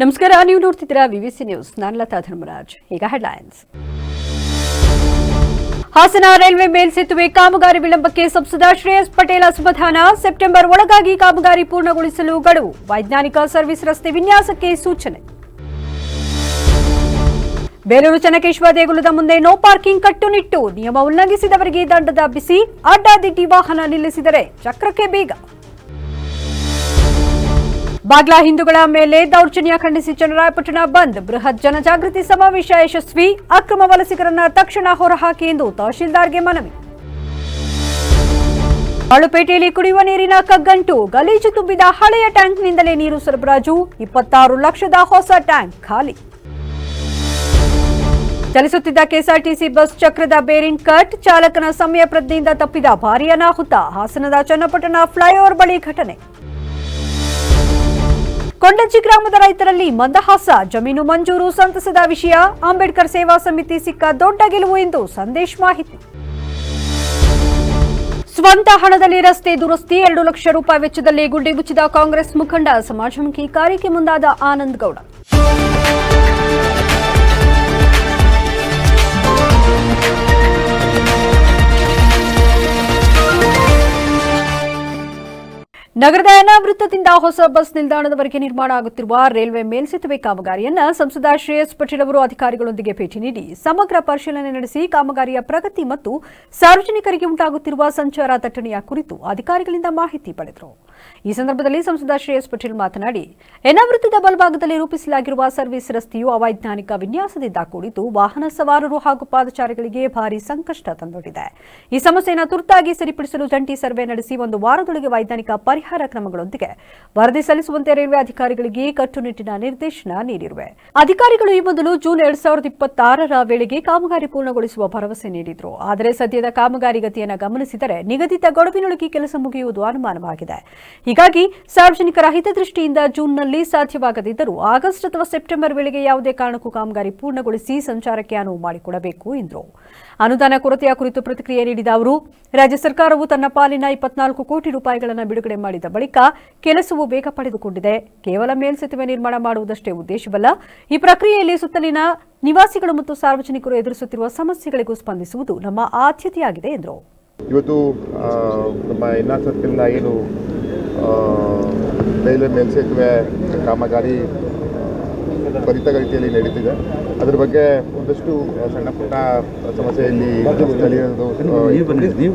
ನಮಸ್ಕಾರ, ನೀವು ನೋಡ್ತಿದ್ದೀರಾ ವಿವಿಸಿ ನ್ಯೂಸ್. ನಾನು ಲತಾ ಧರ್ಮರಾಜ್. ಈಗ ಹೆಡ್ಲೈನ್ಸ್. ಹಾಸನ ರೈಲ್ವೆ ಮೇಲ್ಸೇತುವೆ ಕಾಮಗಾರಿ ವಿಳಂಬಕ್ಕೆ ಸಂಸದ ಶ್ರೇಯಸ್ ಪಟೇಲ್ ಅಸಮಾಧಾನ. ಸೆಪ್ಟೆಂಬರ್ ಒಳಗಾಗಿ ಕಾಮಗಾರಿ ಪೂರ್ಣಗೊಳಿಸಲು ಗಡುವು. ವೈಜ್ಞಾನಿಕ ಸರ್ವಿಸ್ ರಸ್ತೆ ವಿನ್ಯಾಸಕ್ಕೆ ಸೂಚನೆ. ಬೇಲೂರು ಚೆನ್ನಕೇಶವ ದೇಗುಲದ ಮುಂದೆ ನೋ ಪಾರ್ಕಿಂಗ್ ಕಟ್ಟುನಿಟ್ಟು. ನಿಯಮ ಉಲ್ಲಂಘಿಸಿದವರಿಗೆ ದಂಡದ ಬಿಸಿ. ಅಡ್ಡಾದಿಡ್ಡಿ ವಾಹನ ನಿಲ್ಲಿಸಿದರೆ ಚಕ್ರಕ್ಕೆ ಬೀಗ. ಬಾಗ್ಲಾ ಹಿಂದೂಗಳ ಮೇಲೆ ದೌರ್ಜನ್ಯ ಖಂಡಿಸಿ ಚನ್ನರಾಯಪಟ್ಟಣ ಬಂದ್. ಬೃಹತ್ ಜನಜಾಗೃತಿ ಸಮಾವೇಶ ಯಶಸ್ವಿ. ಅಕ್ರಮ ವಲಸಿಗರನ್ನ ತಕ್ಷಣ ಹೊರಹಾಕಿ ಎಂದು ತಹಶೀಲ್ದಾರ್ಗೆ ಮನವಿ. ಬಾಳುಪೇಟೆಯಲ್ಲಿ ಕುಡಿಯುವ ನೀರಿನ ಕಗ್ಗಂಟು. ಗಲೀಜು ತುಂಬಿದ ಹಳೆಯ ಟ್ಯಾಂಕ್ನಿಂದಲೇ ನೀರು ಸರಬರಾಜು. 26 ಲಕ್ಷದ ಹೊಸ ಟ್ಯಾಂಕ್ ಖಾಲಿ. ಚಲಿಸುತ್ತಿದ್ದ ಕೆಎಸ್ಆರ್ಟಿಸಿ ಬಸ್ ಚಕ್ರದ ಬೇರಿಂಗ್ ಕಟ್. ಚಾಲಕನ ಸಮಯ ಪ್ರಜ್ಞೆಯಿಂದ ತಪ್ಪಿದ ಭಾರೀ ಅನಾಹುತ. ಹಾಸನದ ಚನ್ನಪಟ್ಟಣ ಫ್ಲೈಓವರ್ ಬಳಿ ಘಟನೆ. ಕೊಂಡಜ್ಜಿ ಗ್ರಾಮದ ರೈತರಲ್ಲಿ ಮಂದಹಾಸ. ಜಮೀನು ಮಂಜೂರು ಸಂತಸದ ವಿಷಯ. ಅಂಬೇಡ್ಕರ್ ಸೇವಾ ಸಮಿತಿ ಸಿಕ್ಕ ದೊಡ್ಡ ಗೆಲುವು ಎಂದು ಸಂದೇಶ್ ಮಾಹಿತಿ. ಸ್ವಂತ ಹಣದಲ್ಲಿ ರಸ್ತೆ ದುರಸ್ತಿ. 2 ಲಕ್ಷ ರೂಪಾಯಿ ವೆಚ್ಚದಲ್ಲಿ ಗುಂಡಿ ಮುಚ್ಚಿದ ಕಾಂಗ್ರೆಸ್ ಮುಖಂಡ. ಸಮಾಜಮುಖಿ ಕಾರ್ಯಕ್ಕೆ ಮುಂದಾದ ಆನಂದ್ ಗೌಡ. ನಗರದ ಅನಾವೃತದಿಂದ ಹೊಸ ಬಸ್ ನಿಲ್ದಾಣದವರೆಗೆ ನಿರ್ಮಾಣ ಆಗುತ್ತಿರುವ ರೈಲ್ವೆ ಮೇಲ್ಸೇತುವೆ ಕಾಮಗಾರಿಯನ್ನ ಸಂಸದ ಶ್ರೇಯಸ್ ಪಟೇಲ್ ಅವರು ಅಧಿಕಾರಿಗಳೊಂದಿಗೆ ಭೇಟಿ ನೀಡಿ ಸಮಗ್ರ ಪರಿಶೀಲನೆ ನಡೆಸಿ ಕಾಮಗಾರಿಯ ಪ್ರಗತಿ ಮತ್ತು ಸಾರ್ವಜನಿಕರಿಗೆ ಉಂಟಾಗುತ್ತಿರುವ ಸಂಚಾರ ದಟ್ಟಣೆಯ ಕುರಿತು ಅಧಿಕಾರಿಗಳಿಂದ ಮಾಹಿತಿ ಪಡೆದರು. ಈ ಸಂದರ್ಭದಲ್ಲಿ ಸಂಸದ ಶ್ರೇಯಸ್ ಪಟೇಲ್ ಮಾತನಾಡಿ, ಅನಾವೃತದ ಬಲಭಾಗದಲ್ಲಿ ರೂಪಿಸಲಾಗಿರುವ ಸರ್ವಿಸ್ ರಸ್ತೆಯು ಅವೈಜ್ಞಾನಿಕ ವಿನ್ಯಾಸದಿಂದ ಕೂಡಿದ್ದು ವಾಹನ ಸವಾರರು ಹಾಗೂ ಪಾದಚಾರಿಗಳಿಗೆ ಭಾರೀ ಸಂಕಷ್ಟ ತಂದೊಡ್ಡಿದೆ. ಈ ಸಮಸ್ಯೆಯನ್ನು ತುರ್ತಾಗಿ ಸರಿಪಡಿಸಲು ಜಂಟಿ ಸರ್ವೆ ನಡೆಸಿ 1 ವಾರದೊಳಗೆ ವೈಜ್ಞಾನಿಕ ಪರಿಹಾರ ಕ್ರಮಗಳೊಂದಿಗೆ ವರದಿ ಸಲ್ಲಿಸುವಂತೆ ರೈಲ್ವೆ ಅಧಿಕಾರಿಗಳಿಗೆ ಕಟ್ಟುನಿಟ್ಟಿನ ನಿರ್ದೇಶನ ನೀಡಿರುವೆ. ಅಧಿಕಾರಿಗಳು ಈ ಮೊದಲು ಜೂನ್ 2026ರ ವೇಳೆಗೆ ಕಾಮಗಾರಿ ಪೂರ್ಣಗೊಳಿಸುವ ಭರವಸೆ ನೀಡಿದ್ರು. ಆದರೆ ಸದ್ಯದ ಕಾಮಗಾರಿ ಗತಿಯನ್ನು ಗಮನಿಸಿದರೆ ನಿಗದಿತ ಗಡುವಿನೊಳಗೆ ಕೆಲಸ ಮುಗಿಯುವುದು ಅನುಮಾನವಾಗಿದೆ. ಹೀಗಾಗಿ ಸಾರ್ವಜನಿಕರ ಹಿತದೃಷ್ಟಿಯಿಂದ ಜೂನ್ನಲ್ಲಿ ಸಾಧ್ಯವಾಗದಿದ್ದರೂ ಆಗಸ್ಟ್ ಅಥವಾ ಸೆಪ್ಟೆಂಬರ್ ವೇಳೆಗೆ ಯಾವುದೇ ಕಾರಣಕ್ಕೂ ಕಾಮಗಾರಿ ಪೂರ್ಣಗೊಳಿಸಿ ಸಂಚಾರಕ್ಕೆ ಅನುವು ಮಾಡಿಕೊಡಬೇಕು ಎಂದರು. ಅನುದಾನ ಕೊರತೆಯ ಕುರಿತು ಪ್ರತಿಕ್ರಿಯೆ ನೀಡಿದ ಅವರು, ರಾಜ್ಯ ಸರ್ಕಾರವು ತನ್ನ ಪಾಲಿನ 24 ಕೋಟಿ ರೂಪಾಯಿಗಳನ್ನು ಬಿಡುಗಡೆ ಮಾಡಿದ ಬಳಿಕ ಕೆಲಸವು ವೇಗ ಪಡೆದುಕೊಂಡಿದೆ. ಕೇವಲ ಮೇಲ್ಸೇತುವೆ ನಿರ್ಮಾಣ ಮಾಡುವುದಷ್ಟೇ ಉದ್ದೇಶವಲ್ಲ, ಈ ಪ್ರಕ್ರಿಯೆಯಲ್ಲಿ ಸುತ್ತಲಿನ ನಿವಾಸಿಗಳು ಮತ್ತು ಸಾರ್ವಜನಿಕರು ಎದುರಿಸುತ್ತಿರುವ ಸಮಸ್ಯೆಗಳಿಗೂ ಸ್ಪಂದಿಸುವುದು ನಮ್ಮ ಆದ್ಯತೆಯಾಗಿದೆ ಎಂದರು. ಇವತ್ತು ನಮ್ಮ ಎನ್ಆರ್ ಸರ್ಕಲ್ನ ಏನು ರೈಲ್ವೆ ಮೇಲ್ಸೇತುವೆ ಕಾಮಗಾರಿ ತ್ವರಿತಗತಿಯಲ್ಲಿ ನಡೀತಿದೆ, ಅದರ ಬಗ್ಗೆ ಒಂದಷ್ಟು ಸಣ್ಣ ಪುಟ್ಟ ಸಮಸ್ಯೆಯಲ್ಲಿ ಸ್ಥಳೀಯರು,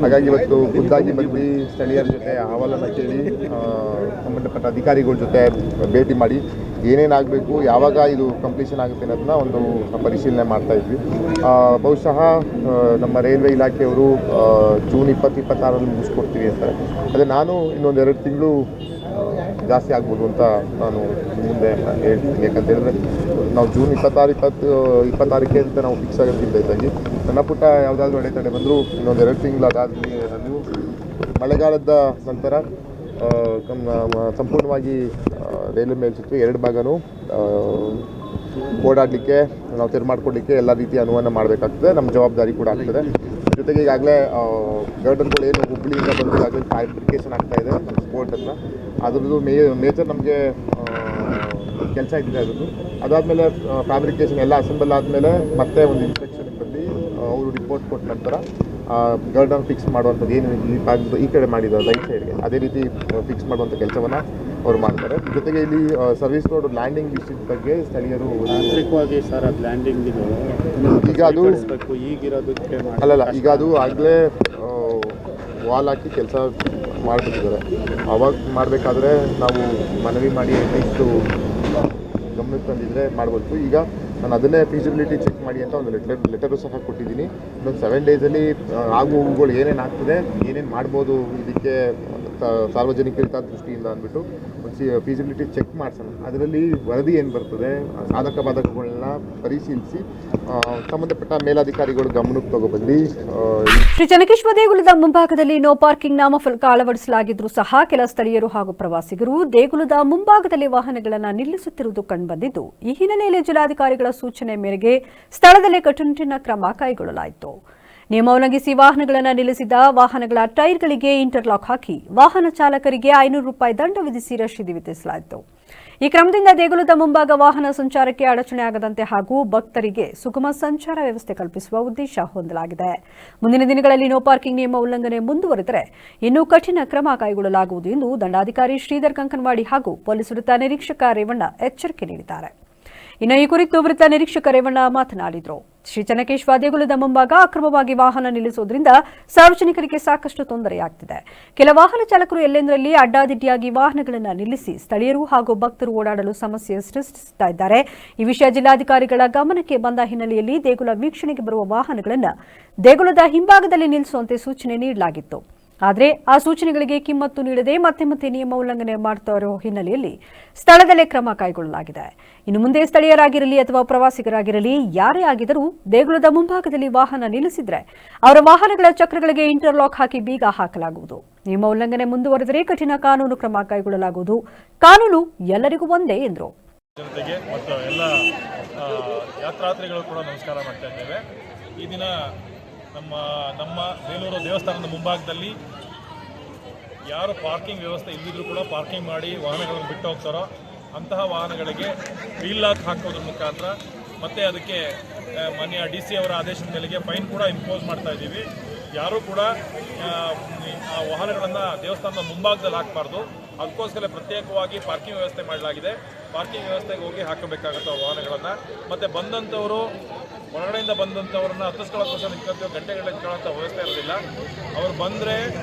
ಹಾಗಾಗಿ ಇವತ್ತು ಖುದ್ದಾಗಿ ಬಂದು ಸ್ಥಳೀಯರ ಜೊತೆ ಅಹವಾಲನ್ನು ಕೇಳಿ ಸಂಬಂಧಪಟ್ಟ ಅಧಿಕಾರಿಗಳ ಜೊತೆ ಭೇಟಿ ಮಾಡಿ ಏನೇನಾಗಬೇಕು, ಯಾವಾಗ ಇದು ಕಂಪ್ಲೀಷನ್ ಆಗುತ್ತೆ ಅನ್ನೋದನ್ನ ಒಂದು ಪರಿಶೀಲನೆ ಮಾಡ್ತಾ ಇದ್ವಿ. ಬಹುಶಃ ನಮ್ಮ ರೈಲ್ವೆ ಇಲಾಖೆಯವರು ಜೂನ್ 2026ರಲ್ಲಿ ಮುಗಿಸ್ಕೊಡ್ತೀವಿ ಅಂತಾರೆ. ಅದೇ ನಾನು ಇನ್ನೊಂದು 2 ತಿಂಗಳು ಜಾಸ್ತಿ ಆಗ್ಬೋದು ಅಂತ ನಾನು ಮುಂದೆ ಹೇಳ್ತೀನಿ. ಯಾಕಂತ ಹೇಳಿದ್ರೆ ನಾವು ಜೂನ್ 26ಕ್ಕೆ ಅಂತ ನಾವು ಫಿಕ್ಸ್ ಆಗೋದ್ಕಿಂತ ಇದ್ದಾಗಿ ಸಣ್ಣ ಪುಟ್ಟ ಯಾವುದಾದ್ರೂ ಅಡೆತಡೆ ಬಂದರೂ ಇನ್ನೊಂದು 2 ತಿಂಗಳು ಅದಾದಮೇಲೆ ಅದು ಮಳೆಗಾಲದ ನಂತರ ಸಂಪೂರ್ಣವಾಗಿ ರೈಲ್ವೆ ಮೇಲ್ಸೇತುವೆ 2 ಭಾಗನೂ ಓಡಾಡಲಿಕ್ಕೆ ನಾವು ತೆರೆ ಮಾಡಿಕೊಡ್ಲಿಕ್ಕೆ ಎಲ್ಲ ರೀತಿಯ ಅನುವನ್ನು ಮಾಡಬೇಕಾಗ್ತದೆ. ನಮ್ಮ ಜವಾಬ್ದಾರಿ ಕೂಡ ಆಗ್ತದೆ. ಜೊತೆಗೆ ಈಗಾಗಲೇ ಗರ್ಡನ್ಗಳು ಏನು ಹುಬ್ಬಳ್ಳಿಯಿಂದ ಬಂದು ಈಗಾಗಲೇ ಫ್ಯಾಬ್ರಿಕೇಷನ್ ಆಗ್ತಾಯಿದೆ ನಮ್ಮ ಸ್ಪೋರ್ಟ್ ಹತ್ರ. ಅದ್ರದ್ದು ಮೇಜರ್ ನಮಗೆ ಕೆಲಸ ಇದ್ದಿದೆ. ಅದಾದಮೇಲೆ ಫ್ಯಾಬ್ರಿಕೇಷನ್ ಎಲ್ಲ ಅಸೆಂಬಲ್ ಆದಮೇಲೆ ಮತ್ತೆ ಒಂದು ಇನ್ಸ್ಪೆಕ್ಷನ್ಗೆ ಬಂದು ಅವರು ರಿಪೋರ್ಟ್ ಕೊಟ್ಟ ನಂತರ ಗರ್ಡನ್ ಫಿಕ್ಸ್ ಮಾಡುವಂಥದ್ದು ಏನು ಈ ಕಡೆ ಮಾಡಿದ್ದಾರೆ ರೈಟ್ ಸೈಡ್ಗೆ, ಅದೇ ರೀತಿ ಫಿಕ್ಸ್ ಮಾಡುವಂಥ ಕೆಲಸವನ್ನು ಅವರು ಮಾಡ್ತಾರೆ. ಜೊತೆಗೆ ಇಲ್ಲಿ ಸರ್ವಿಸ್ ರೋಡ್ ಲ್ಯಾಂಡಿಂಗ್ ವಿಷಯದ ಬಗ್ಗೆ ಸ್ಥಳೀಯರು ತಾಂತ್ರಿಕವಾಗಿ ಸರ್ ಅದು ಲ್ಯಾಂಡಿಂಗ್ ಈಗ ಅದು ಈಗಿರೋದಕ್ಕೆ ಅಲ್ಲಲ್ಲ, ಈಗ ಅದು ಆಗಲೇ ವಾಲ್ ಹಾಕಿ ಕೆಲಸ ಮಾಡಿಬಿಟ್ಟಿದ್ದಾರೆ. ಅವಾಗ ಮಾಡಬೇಕಾದ್ರೆ ನಾವು ಮನವಿ ಮಾಡಿ ಅಟ್ಲೀಸ್ಟು ಗಮನಕ್ಕೆ ತಂದಿದ್ರೆ ಮಾಡ್ಬೋದು. ಈಗ ನಾನು ಅದನ್ನೇ ಫೀಸಿಬಿಲಿಟಿ ಚೆಕ್ ಮಾಡಿ ಅಂತ ಒಂದು ಲೆಟರು ಸಹ ಕೊಟ್ಟಿದ್ದೀನಿ. ಇನ್ನೊಂದು 7 ಡೇಸಲ್ಲಿ ಆಗುಗಳು ಏನೇನು ಆಗ್ತದೆ, ಏನೇನು ಮಾಡ್ಬೋದು ಇದಕ್ಕೆ ಸಾರ್ವಜನಿಕರ ದೃಷ್ಟಿಯಿಂದ ಅಂದ್ಬಿಟ್ಟು ಒಂದು ಫೀಸಿಬಿಲಿಟಿ ಚೆಕ್ ಮಾಡಿಸೋಣ. ಅದರಲ್ಲಿ ವರದಿ ಏನು ಬರ್ತದೆ, ಸಾಧಕ ಬಾಧಕಗಳನ್ನ ಪರಿಶೀಲಿಸಿ ಸಂಬಂಧಪಟ್ಟ ಮೇಲಾಧಿಕಾರಿಗಳು ಗಮನಕ್ಕೆ ತಗೊಬಂದು. ಶ್ರೀ ಚೆನ್ನಕೇಶವ ದೇಗುಲದ ಮುಂಭಾಗದಲ್ಲಿ ನೋ ಪಾರ್ಕಿಂಗ್ ನಾಮಫಲಕ ಅಳವಡಿಸಲಾಗಿದ್ದರೂ ಸಹ ಕೆಲ ಸ್ಥಳೀಯರು ಹಾಗೂ ಪ್ರವಾಸಿಗರು ದೇಗುಲದ ಮುಂಭಾಗದಲ್ಲಿ ವಾಹನಗಳನ್ನು ನಿಲ್ಲಿಸುತ್ತಿರುವುದು ಕಂಡುಬಂದಿದ್ದು, ಈ ಹಿನ್ನೆಲೆಯಲ್ಲಿ ಜಿಲ್ಲಾಧಿಕಾರಿಗಳ ಸೂಚನೆ ಮೇರೆಗೆ ಸ್ಥಳದಲ್ಲೇ ಕಟ್ಟುನಿಟ್ಟಿನ ಕ್ರಮ ಕೈಗೊಳ್ಳಲಾಯಿತು. ನಿಯಮ ಉಲ್ಲಂಘಿಸಿ ವಾಹನಗಳನ್ನು ನಿಲ್ಲಿಸಿದ ವಾಹನಗಳ ಟೈರ್ಗಳಿಗೆ ಇಂಟರ್ಲಾಕ್ ಹಾಕಿ ವಾಹನ ಚಾಲಕರಿಗೆ ₹500 ದಂಡ ವಿಧಿಸಿ ರಶೀದಿ ವಿಧಿಸಲಾಯಿತು. ಈ ಕ್ರಮದಿಂದ ದೇಗುಲದ ಮುಂಭಾಗ ವಾಹನ ಸಂಚಾರಕ್ಕೆ ಅಡಚಣೆ ಆಗದಂತೆ ಹಾಗೂ ಭಕ್ತರಿಗೆ ಸುಗಮ ಸಂಚಾರ ವ್ಯವಸ್ಥೆ ಕಲ್ಪಿಸುವ ಉದ್ದೇಶ ಹೊಂದಲಾಗಿದೆ. ಮುಂದಿನ ದಿನಗಳಲ್ಲಿ ನೋ ಪಾರ್ಕಿಂಗ್ ನಿಯಮ ಉಲ್ಲಂಘನೆ ಮುಂದುವರೆದರೆ ಇನ್ನೂ ಕಠಿಣ ಕ್ರಮ ಕೈಗೊಳ್ಳಲಾಗುವುದು ಎಂದು ದಂಡಾಧಿಕಾರಿ ಶ್ರೀಧರ್ ಕಂಕನವಾಡಿ ಹಾಗೂ ಪೊಲೀಸ್ ವೃತ್ತ ನಿರೀಕ್ಷಕ ರೇವಣ್ಣ ಎಚ್ಚರಿಕೆ ನೀಡಿದ್ದಾರೆ. ಇನ್ನು ಈ ಕುರಿತು ವೃತ್ತ ನಿರೀಕ್ಷಕ ರೇವಣ್ಣ ಮಾತನಾಡಿದರು. ಶ್ರೀ ಚೆನ್ನಕೇಶ್ವರ ದೇಗುಲದ ಮುಂಭಾಗ ಅಕ್ರಮವಾಗಿ ವಾಹನ ನಿಲ್ಲಿಸುವುದರಿಂದ ಸಾರ್ವಜನಿಕರಿಗೆ ಸಾಕಷ್ಟು ತೊಂದರೆಯಾಗುತ್ತಿದೆ. ಕೆಲ ವಾಹನ ಚಾಲಕರು ಎಲ್ಲೆಂದರಲ್ಲಿ ಅಡ್ಡಾದಿಡ್ಡಿಯಾಗಿ ವಾಹನಗಳನ್ನು ನಿಲ್ಲಿಸಿ ಸ್ಥಳೀಯರು ಹಾಗೂ ಭಕ್ತರು ಓಡಾಡಲು ಸಮಸ್ಯೆ ಸೃಷ್ಟಿಸುತ್ತಿದ್ದಾರೆ. ಈ ವಿಷಯ ಜಿಲ್ಲಾಧಿಕಾರಿಗಳ ಗಮನಕ್ಕೆ ಬಂದ ಹಿನ್ನೆಲೆಯಲ್ಲಿ ದೇಗುಲ ವೀಕ್ಷಣೆಗೆ ಬರುವ ವಾಹನಗಳನ್ನು ದೇಗುಲದ ಹಿಂಭಾಗದಲ್ಲಿ ನಿಲ್ಲಿಸುವಂತೆ ಸೂಚನೆ ನೀಡಲಾಗಿತ್ತು. ಆದರೆ ಆ ಸೂಚನೆಗಳಿಗೆ ಕಿಮ್ಮತ್ತು ನೀಡದೆ ಮತ್ತೆ ನಿಯಮ ಉಲ್ಲಂಘನೆ ಮಾಡುತ್ತಿರುವ ಹಿನ್ನೆಲೆಯಲ್ಲಿ ಸ್ಥಳದಲ್ಲೇ ಕ್ರಮ ಕೈಗೊಳ್ಳಲಾಗಿದೆ. ಇನ್ನು ಮುಂದೆ ಸ್ಥಳೀಯರಾಗಿರಲಿ ಅಥವಾ ಪ್ರವಾಸಿಗರಾಗಿರಲಿ ಯಾರೇ ಆಗಿದ್ದರೂ ದೇಗುಲದ ಮುಂಭಾಗದಲ್ಲಿ ವಾಹನ ನಿಲ್ಲಿಸಿದರೆ ಅವರ ವಾಹನಗಳ ಚಕ್ರಗಳಿಗೆ ಇಂಟರ್ಲಾಕ್ ಹಾಕಿ ಬೀಗ ಹಾಕಲಾಗುವುದು. ನಿಯಮ ಉಲ್ಲಂಘನೆ ಮುಂದುವರೆದರೆ ಕಠಿಣ ಕಾನೂನು ಕ್ರಮ ಕೈಗೊಳ್ಳಲಾಗುವುದು. ಕಾನೂನು ಎಲ್ಲರಿಗೂ ಒಂದೇ ಎಂದರು. ಜನತೆಗೆ ಮತ್ತು ಎಲ್ಲ ಯಾತ್ರಾರ್ಥಿಗಳು ಕೂಡ ನಮಸ್ಕಾರ ಮಾಡ್ತಾ ಇದ್ದೇವೆ. ಈ ದಿನ ನಮ್ಮ ಬೇಲೂರು ದೇವಸ್ಥಾನದ ಮುಂಭಾಗದಲ್ಲಿ ಯಾರು ಪಾರ್ಕಿಂಗ್ ವ್ಯವಸ್ಥೆ ಇಲ್ಲದಿದ್ರೂ ಕೂಡ ಪಾರ್ಕಿಂಗ್ ಮಾಡಿ ವಾಹನಗಳನ್ನು ಬಿಟ್ಟು ಹೋಗ್ತಾರೋ ಅಂತಹ ವಾಹನಗಳಿಗೆ ವೀಲ್ ಲಾಕ್ ಹಾಕೋದ್ರ ಮುಖಾಂತರ ಮತ್ತು ಅದಕ್ಕೆ ಮಾನ್ಯ DC ಅವರ ಆದೇಶದ ಮೇಲೆಗೆ ಫೈನ್ ಕೂಡ ಇಂಪೋಸ್ ಮಾಡ್ತಾ ಇದ್ದೀವಿ. ಯಾರೂ ಕೂಡ ಆ ವಾಹನಗಳನ್ನು ದೇವಸ್ಥಾನದ ಮುಂಭಾಗದಲ್ಲಿ ಹಾಕಬಾರ್ದು. ಅದಕ್ಕೋಸ್ಕರ ಪ್ರತ್ಯೇಕವಾಗಿ ಪಾರ್ಕಿಂಗ್ ವ್ಯವಸ್ಥೆ ಮಾಡಲಾಗಿದೆ. ಪಾರ್ಕಿಂಗ್ ವ್ಯವಸ್ಥೆಗೆ ಹೋಗಿ ಹಾಕಬೇಕಾಗುತ್ತೆ ವಾಹನಗಳನ್ನು. ಮತ್ತು ಬಂದಂಥವರು ಹೊರಗಡೆಯಿಂದ ಬಂದಂಥವ್ರನ್ನ ಹತ್ತಿಸ್ಕೊಳ್ಳೋಕ್ಕೋಸ್ಕರ ನಿಂತ್ಕೊಳ್ತೀವಿ, ಗಂಟೆಗಳ ನಿಂತ್ಕೊಳ್ಳೋಂಥ ವ್ಯವಸ್ಥೆ ಇರೋದಿಲ್ಲ. ಅವ್ರು ಬಂದರೆ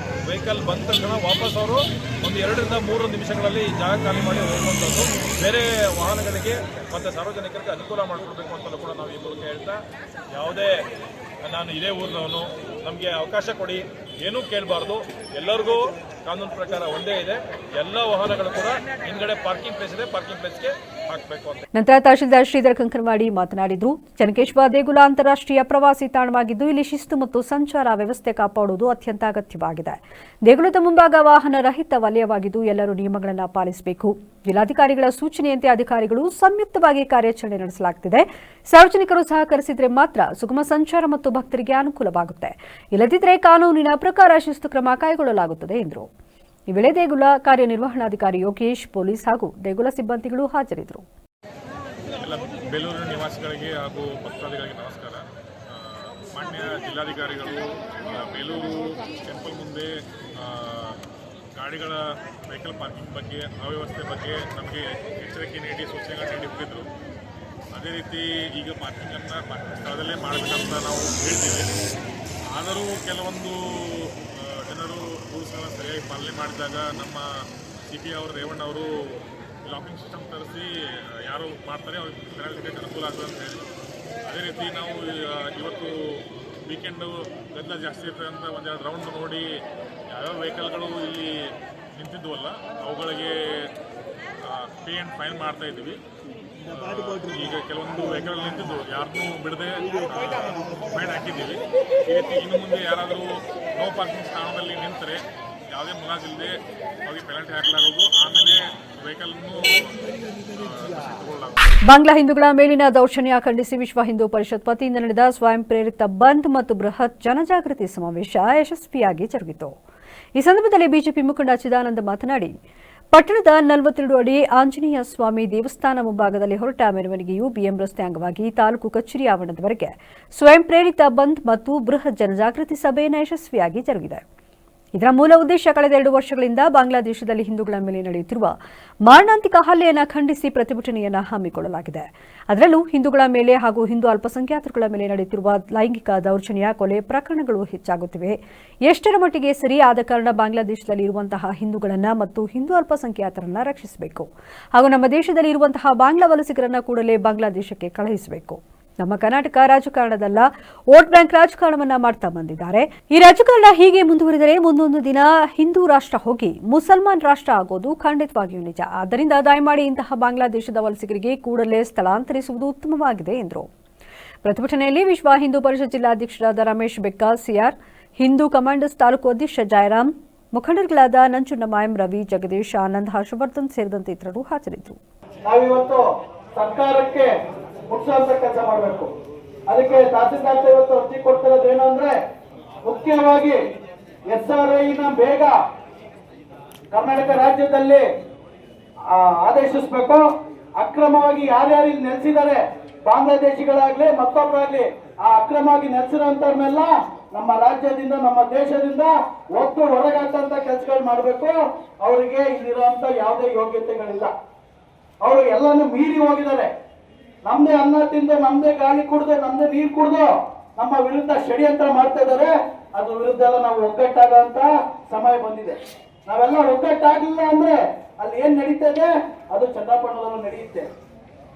ವೆಹಿಕಲ್ ಬಂದ ತಕ್ಷಣ ವಾಪಸ್ ಅವರು ಒಂದು 2 ರಿಂದ 3 ನಿಮಿಷಗಳಲ್ಲಿ ಜಾಗ ಖಾಲಿ ಮಾಡಿ ಹೋಗುವಂಥದ್ದು, ಬೇರೆ ವಾಹನಗಳಿಗೆ ಮತ್ತು ಸಾರ್ವಜನಿಕರಿಗೆ ಅನುಕೂಲ ಮಾಡಿಕೊಡ್ಬೇಕು ಅಂತಲೂ ಕೂಡ ನಾವು ಈ ಮೂಲಕ ಹೇಳ್ತಾ, ಯಾವುದೇ ನಾನು ಇದೇ ಊರಿನವನು, ನಮಗೆ ಅವಕಾಶ ಕೊಡಿ, ಏನೂ ಕೇಳಬಾರ್ದು, ಎಲ್ಲರಿಗೂ ಕಾನೂನು ಪ್ರಕಾರ ಒಂದೇ ಇದೆ. ಎಲ್ಲ ವಾಹನಗಳು ಕೂಡ ಹಿಂದ್ಗಡೆ ಪಾರ್ಕಿಂಗ್ ಪ್ಲೇಸ್ ಇದೆ, ಪಾರ್ಕಿಂಗ್ ಪ್ಲೇಸ್ಗೆ ಹಾಕಬೇಕು ಅಂತ. ನಂತರ ತಹಶೀಲ್ದಾರ್ ಶ್ರೀಧರ್ ಕಂಕನವಾಡಿ ಮಾತನಾಡಿದರು. ಚೆನ್ನಕೇಶ್ವರ ದೇಗುಲ ಅಂತಾರಾಷ್ಟ್ರೀಯ ಪ್ರವಾಸಿ ತಾಣವಾಗಿದ್ದು ಇಲ್ಲಿ ಶಿಸ್ತು ಮತ್ತು ಸಂಚಾರ ವ್ಯವಸ್ಥೆ ಕಾಪಾಡುವುದು ಅತ್ಯಂತ ಅಗತ್ಯವಾಗಿದೆ. ದೇಗುಲದ ಮುಂಭಾಗ ವಾಹನ ರಹಿತ ವಲಯವಾಗಿದ್ದು ಎಲ್ಲರೂ ನಿಯಮಗಳನ್ನು ಪಾಲಿಸಬೇಕು. ಜಿಲ್ಲಾಧಿಕಾರಿಗಳ ಸೂಚನೆಯಂತೆ ಅಧಿಕಾರಿಗಳು ಸಂಯುಕ್ತವಾಗಿ ಕಾರ್ಯಾಚರಣೆ ನಡೆಸಲಾಗುತ್ತಿದೆ. ಸಾರ್ವಜನಿಕರು ಸಹಕರಿಸಿದರೆ ಮಾತ್ರ ಸುಗಮ ಸಂಚಾರ ಮತ್ತು ಭಕ್ತರಿಗೆ ಅನುಕೂಲವಾಗುತ್ತೆ. ಇಲ್ಲದಿದ್ದರೆ ಕಾನೂನಿನ ಪ್ರಕಾರ ಶಿಸ್ತು ಕ್ರಮ ಕೈಗೊಳ್ಳಲಾಗುತ್ತದೆ ಎಂದರು. ಈ ವೇಳೆ ದೇಗುಲ ಕಾರ್ಯನಿರ್ವಹಣಾಧಿಕಾರಿ ಯೋಗೇಶ್, ಪೊಲೀಸ್ ಹಾಗೂ ದೇಗುಲ ಸಿಬ್ಬಂದಿಗಳು ಹಾಜರಿದ್ದರು. ಎಲ್ಲ ಬೇಲೂರು ನಿವಾಸಿಗಳಿಗೆ ಹಾಗೂ ಭಕ್ತಾದಿಗಳಿಗೆ ನಮಸ್ಕಾರ. ಮಾನ್ಯ ಜಿಲ್ಲಾಧಿಕಾರಿಗಳು ಬೇಲೂರು ಟೆಂಪಲ್ ಮುಂದೆ ಗಾಡಿಗಳ ವೆಹಿಕಲ್ ಪಾರ್ಕಿಂಗ್ ಬಗ್ಗೆ, ಅವ್ಯವಸ್ಥೆ ಬಗ್ಗೆ ನಮಗೆ ಎಚ್ಚರಿಕೆ ನೀಡಿ ಸೂಚನೆಗಳು ನೀಡಿ ಹೋಗಿದ್ರು. ಅದೇ ರೀತಿ ಈಗ ಪಾರ್ಕಿಂಗನ್ನು ಪಾರ್ಕಿಂಗ್ ಸ್ಥಳದಲ್ಲೇ ಮಾಡಬೇಕಂತ ನಾವು ಹೇಳ್ತೀವಿ. ಆದರೂ ಕೆಲವೊಂದು ಜನರು ರೂಲ್ಸ್ಗಳನ್ನು ಸರಿಯಾಗಿ ಪಾಲನೆ ಮಾಡಿದಾಗ ನಮ್ಮ CP ಅವರು ರೇವಣ್ಣ ಅವರು ಲಾಕಿಂಗ್ ಸಿಸ್ಟಮ್ ತರಿಸಿ ಯಾರು ಮಾಡ್ತಾರೆ ಅವ್ರಿಗೆ ಪೆನಾಲ್ಟಿ ಅನುಕೂಲ ಆಗ್ತದೆ ಅಂತ ಹೇಳಿ, ಅದೇ ರೀತಿ ನಾವು ಇವತ್ತು ವೀಕೆಂಡು ಗದ್ದಲ ಜಾಸ್ತಿ ಇರ್ತದೆ ಅಂತ ಒಂದೆರಡು ರೌಂಡ್ ನೋಡಿ ಯಾವ್ಯಾವ ವೆಹಿಕಲ್ಗಳು ಇಲ್ಲಿ ನಿಂತಿದ್ವಲ್ಲ ಅವುಗಳಿಗೆ ಪೇ ಆ್ಯಂಡ್ ಫೈನ್ ಮಾಡ್ತಾ ಇದ್ವಿ. ಈಗ ಕೆಲವೊಂದು ವೆಹಿಕಲ್ ನಿಂತಿದ್ದು ಯಾರನ್ನೂ ಬಿಡದೆ ಫೈನ್ ಹಾಕಿದ್ದೀವಿ. ಈ ರೀತಿ ಇನ್ನು ಮುಂದೆ ಯಾರಾದರೂ ನೋ ಪಾರ್ಕಿಂಗ್ ಸ್ಥಾನದಲ್ಲಿ ನಿಂತರೆ ಯಾವುದೇ ಮುಲಾಜಿಲ್ಲದೆ ಅವ್ರಿಗೆ ಪೆನಾಲ್ಟಿ ಹಾಕಲಾಗೋದು, ಆಮೇಲೆ ವೆಹಿಕಲ್ನು ತಗೊಳ್ಳಲಾಗುವುದು. ಬಾಂಗ್ಲಾ ಹಿಂದೂಗಳ ಮೇಲಿನ ದೌರ್ಜನ್ಯ ಖಂಡಿಸಿ ವಿಶ್ವ ಹಿಂದೂ ಪರಿಷತ್ ವತಿಯಿಂದ ನಡೆದ ಸ್ವಯಂ ಪ್ರೇರಿತ ಬಂದ್ ಮತ್ತು ಬೃಹತ್ ಜನಜಾಗೃತಿ ಸಮಾವೇಶ ಯಶಸ್ವಿಯಾಗಿ ಜರುಗಿತು. ಈ ಸಂದರ್ಭದಲ್ಲಿ ಬಿಜೆಪಿ ಮುಖಂಡ ಚಿದಾನಂದ ಮಾತನಾಡಿ, ಪಟ್ಟಣದ 42 ಅಡಿ ಆಂಜನೇಯ ಸ್ವಾಮಿ ದೇವಸ್ಥಾನ ಮುಂಭಾಗದಲ್ಲಿ ಹೊರಟ ಮೆರವಣಿಗೆಯು ಬಿಎಂ ರಸ್ತೆ ಅಂಗವಾಗಿ ತಾಲೂಕು ಕಚೇರಿ ಆವರಣದವರೆಗೆ ಸ್ವಯಂ ಪ್ರೇರಿತ ಬಂದ್ ಮತ್ತು ಬೃಹತ್ ಜನಜಾಗೃತಿ ಸಭೆಯನ್ನು ಯಶಸ್ವಿಯಾಗಿ ಜರುಗಿದೆ. ಇದರ ಮೂಲ ಉದ್ದೇಶ ಕಳೆದ 2 ವರ್ಷಗಳಿಂದ ಬಾಂಗ್ಲಾದೇಶದಲ್ಲಿ ಹಿಂದೂಗಳ ಮೇಲೆ ನಡೆಯುತ್ತಿರುವ ಮಾರಣಾಂತಿಕ ಹಲ್ಲೆಯನ್ನು ಖಂಡಿಸಿ ಪ್ರತಿಭಟನೆಯನ್ನು ಹಮ್ಮಿಕೊಳ್ಳಲಾಗಿದೆ. ಅದರಲ್ಲೂ ಹಿಂದೂಗಳ ಮೇಲೆ ಹಾಗೂ ಹಿಂದೂ ಅಲ್ಪಸಂಖ್ಯಾತರುಗಳ ಮೇಲೆ ನಡೆಯುತ್ತಿರುವ ಲೈಂಗಿಕ ದೌರ್ಜನ್ಯ, ಕೊಲೆ ಪ್ರಕರಣಗಳು ಹೆಚ್ಚಾಗುತ್ತಿವೆ. ಎಷ್ಟರ ಮಟ್ಟಿಗೆ ಸರಿ, ಆದ ಕಾರಣ ಬಾಂಗ್ಲಾದೇಶದಲ್ಲಿ ಇರುವಂತಹ ಹಿಂದೂಗಳನ್ನು ಮತ್ತು ಹಿಂದೂ ಅಲ್ಪಸಂಖ್ಯಾತರನ್ನು ರಕ್ಷಿಸಬೇಕು ಹಾಗೂ ನಮ್ಮ ದೇಶದಲ್ಲಿ ಇರುವಂತಹ ಬಾಂಗ್ಲಾ ವಲಸಿಗರನ್ನು ಕೂಡಲೇ ಬಾಂಗ್ಲಾದೇಶಕ್ಕೆ ಕಳುಹಿಸಬೇಕು. ನಮ್ಮ ಕರ್ನಾಟಕ ರಾಜಕಾರಣದಲ್ಲ, ವೋಟ್ ಬ್ಯಾಂಕ್ ರಾಜಕಾರಣವನ್ನ ಮಾಡ್ತಾ ಬಂದಿದ್ದಾರೆ. ಈ ರಾಜಕಾರಣ ಹೀಗೆ ಮುಂದುವರಿದರೆ ಮುಂದೊಂದು ದಿನ ಹಿಂದೂ ರಾಷ್ಟ್ರ ಹೋಗಿ ಮುಸಲ್ಮಾನ್ ರಾಷ್ಟ್ರ ಆಗೋದು ಖಂಡಿತವಾಗಿಯೂ ನಿಜ. ಆದ್ದರಿಂದ ದಯಮಾಡಿ ಇಂತಹ ಬಾಂಗ್ಲಾದೇಶದ ವಲಸಿಗರಿಗೆ ಕೂಡಲೇ ಸ್ಥಳಾಂತರಿಸುವುದು ಉತ್ತಮವಾಗಿದೆ ಎಂದರು. ಪ್ರತಿಭಟನೆಯಲ್ಲಿ ವಿಶ್ವ ಹಿಂದೂ ಪರಿಷತ್ ಜಿಲ್ಲಾಧ್ಯಕ್ಷರಾದ ರಮೇಶ್ ಬೆಕ್ಕ, ಸಿಆರ್, ಹಿಂದೂ ಕಮಾಂಡರ್ಸ್ ತಾಲೂಕು ಅಧ್ಯಕ್ಷ ಜಯರಾಮ್, ಮುಖಂಡರುಗಳಾದ ನಂಜುಂಡಮಾಯಂ, ರವಿ, ಜಗದೀಶ್, ಆನಂದ್, ಹರ್ಷವರ್ಧನ್ ಸೇರಿದಂತೆ ಇತರರು ಹಾಜರಿದ್ದರು. ನಾವಿವತ್ತು ಸರ್ಕಾರಕ್ಕೆ ಮುಟ್ಸುವಂತ ಕೆಲಸ ಮಾಡಬೇಕು. ಅದಕ್ಕೆ ತಹಸೀಲ್ದಾರ್ ಇವತ್ತು ಅರ್ಜಿ ಕೊಡ್ತಿರೋದು ಏನು ಅಂದ್ರೆ ಮುಖ್ಯವಾಗಿ SRI ಬೇಗ ಕರ್ನಾಟಕ ರಾಜ್ಯದಲ್ಲಿ ಆದೇಶಿಸಬೇಕು. ಅಕ್ರಮವಾಗಿ ಯಾರ್ಯಾರು ಇಲ್ಲಿ ನೆಲೆಸಿದ್ದಾರೆ, ಬಾಂಗ್ಲಾದೇಶಿಗಳಾಗ್ಲಿ ಮತ್ತೊಬ್ಬರಾಗ್ಲಿ, ಆ ಅಕ್ರಮವಾಗಿ ನೆಲೆಸಿರೋಂಥವ್ರನ್ನೆಲ್ಲ ನಮ್ಮ ರಾಜ್ಯದಿಂದ ನಮ್ಮ ದೇಶದಿಂದ ಒತ್ತು ಹೊರಗಾಕಂತ ಕೆಲಸಗಳು ಮಾಡಬೇಕು. ಅವರಿಗೆ ಇಲ್ಲಿರುವಂತ ಯಾವುದೇ ಯೋಗ್ಯತೆಗಳಿಲ್ಲ. ಅವರು ಎಲ್ಲಾನು ಮೀರಿ ಹೋಗಿದ್ದಾರೆ. ನಮ್ದೇ ಅನ್ನ ತಿಂದು, ನಮ್ದೇ ಗಾಳಿ ಕುಡಿದು, ನಮ್ದೇ ನೀರು ಕುಡಿದು ನಮ್ಮ ವಿರುದ್ಧ ಷಡ್ಯಂತ್ರ ಮಾಡ್ತಾ ಇದ್ದಾರೆ. ಅದ್ರ ವಿರುದ್ಧ ಎಲ್ಲ ನಾವು ಒಗ್ಗಟ್ಟಾಗಂತ ಸಮಯ ಬಂದಿದೆ. ನಾವೆಲ್ಲ ಒಗ್ಗಟ್ಟಾಗಲಿಲ್ಲ ಅಂದ್ರೆ ಅಲ್ಲಿ ಏನ್ ನಡೀತಾ ಇದೆ ಅದು ಚನ್ನಪಟ್ಟಣದಲ್ಲೂ ನಡೆಯುತ್ತೆ.